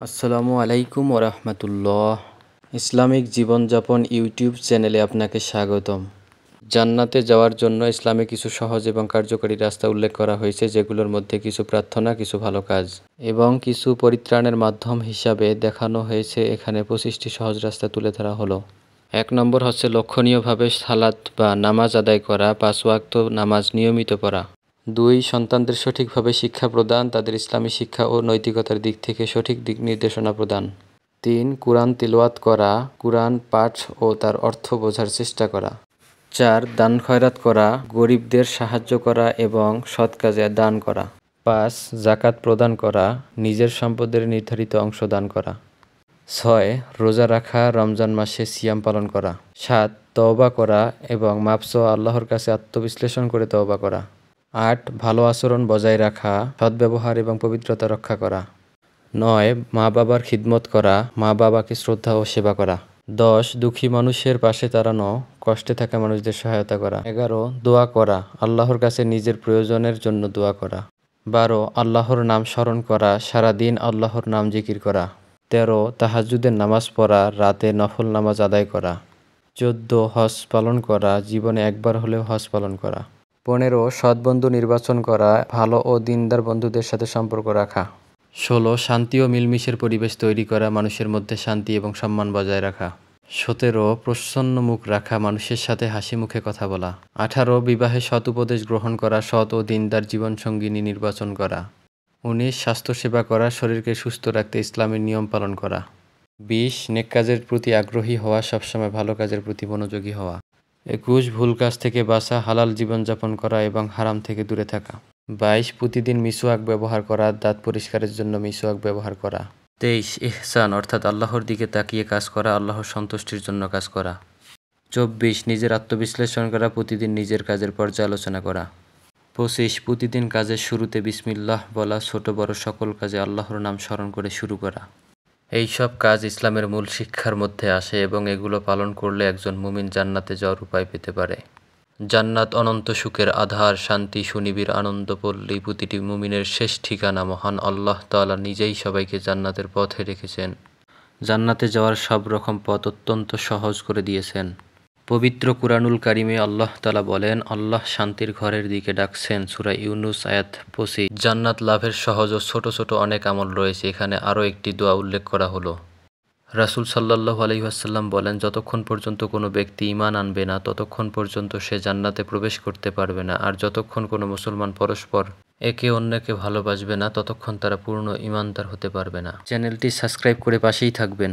আসসালামু আলাইকুম ওরহমতুল্লাহ। ইসলামিক জীবনযাপন ইউটিউব চ্যানেলে আপনাকে স্বাগতম। জান্নাতে যাওয়ার জন্য ইসলামে কিছু সহজ এবং কার্যকরী রাস্তা উল্লেখ করা হয়েছে, যেগুলোর মধ্যে কিছু প্রার্থনা, কিছু ভালো কাজ এবং কিছু পরিত্রাণের মাধ্যম হিসাবে দেখানো হয়েছে। এখানে 25টি সহজ রাস্তা তুলে ধরা হলো। 1 নম্বর হচ্ছে লক্ষণীয়ভাবে সালাত বা নামাজ আদায় করা, 5 ওয়াক্ত নামাজ নিয়মিত পড়া। 2. সন্তানদের সঠিকভাবে শিক্ষা প্রদান, তাদের ইসলামী শিক্ষা ও নৈতিকতার দিক থেকে সঠিক দিক নির্দেশনা প্রদান। 3. কুরআন তিলাওয়াত করা, কুরআন পাঠ ও তার অর্থ বোঝার চেষ্টা করা। 4. দান খয়রাত করা, গরিবদের সাহায্য করা এবং সৎ কাজে দান করা। 5. জাকাত প্রদান করা, নিজের সম্পদের নির্ধারিত অংশ দান করা। 6. রোজা রাখা, রমজান মাসে সিয়াম পালন করা। 7. তওবা করা এবং মাফ চাওয়া, আল্লাহর কাছে আত্মবিশ্লেষণ করে তওবা করা। 8. ভালো আচরণ বজায় রাখা, সদ্ব্যবহার এবং পবিত্রতা রক্ষা করা। 9. মা বাবার খিদমত করা, মা বাবাকে শ্রদ্ধা ও সেবা করা। 10. দুঃখী মানুষের পাশে দাঁড়ানো, কষ্টে থাকা মানুষদের সহায়তা করা। 11. দোয়া করা, আল্লাহর কাছে নিজের প্রয়োজনের জন্য দোয়া করা। 12. আল্লাহর নাম স্মরণ করা, সারাদিন আল্লাহর নাম জিকির করা। 13. তাহাজ্জুদের নামাজ পড়া, রাতে নফল নামাজ আদায় করা। 14. হজ পালন করা, জীবনে একবার হলেও হজ পালন করা। 15. সৎ বন্ধু নির্বাচন করা, ভালো ও দিনদার বন্ধুদের সাথে সম্পর্ক রাখা। 16. শান্তি ও মিলমিশের পরিবেশ তৈরি করা, মানুষের মধ্যে শান্তি এবং সম্মান বজায় রাখা। 17. প্রসন্ন মুখ রাখা, মানুষের সাথে হাসি মুখে কথা বলা। 18. বিবাহে সৎ উপদেশ গ্রহণ করা, সৎ ও দিনদার জীবনসঙ্গিনী নির্বাচন করা। 19. স্বাস্থ্যসেবা করা, শরীরকে সুস্থ রাখতে ইসলামের নিয়ম পালন করা। 20. নেক কাজের প্রতি আগ্রহী হওয়া, সবসময় ভালো কাজের প্রতি মনোযোগী হওয়া। 21. ভুল কাজ থেকে বাঁচা, হালাল জীবনযাপন করা এবং হারাম থেকে দূরে থাকা। 22. প্রতিদিন মিসওয়াক ব্যবহার করা, দাঁত পরিষ্কারের জন্য মিসওয়াক ব্যবহার করা। 23. ইহসান অর্থাৎ আল্লাহর দিকে তাকিয়ে কাজ করা, আল্লাহর সন্তুষ্টির জন্য কাজ করা। 24. নিজের আত্মবিশ্লেষণ করা, প্রতিদিন নিজের কাজের পর্যালোচনা করা। 25. প্রতিদিন কাজের শুরুতে বিসমিল্লাহ বলা, ছোট বড় সকল কাজে আল্লাহর নাম স্মরণ করে শুরু করা। এই সব কাজ ইসলামের মূল শিক্ষার মধ্যে আসে এবং এগুলো পালন করলে একজন মুমিন জান্নাতে যাওয়ার উপায় পেতে পারে। জান্নাত অনন্ত সুখের আধার, শান্তি, সুনিবিড় আনন্দপল্লী, প্রতিটি মুমিনের শেষ ঠিকানা। মহান আল্লাহ তাআলা নিজেই সবাইকে জান্নাতের পথে রেখেছেন। জান্নাতে যাওয়ার সব রকম পথ অত্যন্ত সহজ করে দিয়েছেন। পবিত্র কুরআনুল কারিমে আল্লাহ তাআলা বলেন, আল্লাহ শান্তির ঘরের দিকে ডাকছেন। সূরা ইউনূস আয়াত 25। জান্নাত লাভের সহজ ও ছোট ছোট অনেক আমল রয়েছে। এখানে আরও একটি দোয়া উল্লেখ করা হলো। রাসূল সাল্লাল্লাহু আলাইহি ওয়াসাল্লাম বলেন, যতক্ষণ পর্যন্ত কোনো ব্যক্তি ঈমান আনবে না, ততক্ষণ পর্যন্ত সে জান্নাতে প্রবেশ করতে পারবে না। আর যতক্ষণ কোনো মুসলমান পরস্পর একে অন্যকে ভালোবাসবে না, ততক্ষণ তারা পূর্ণ ঈমানদার হতে পারবে না। চ্যানেলটি সাবস্ক্রাইব করে পাশেই থাকবেন।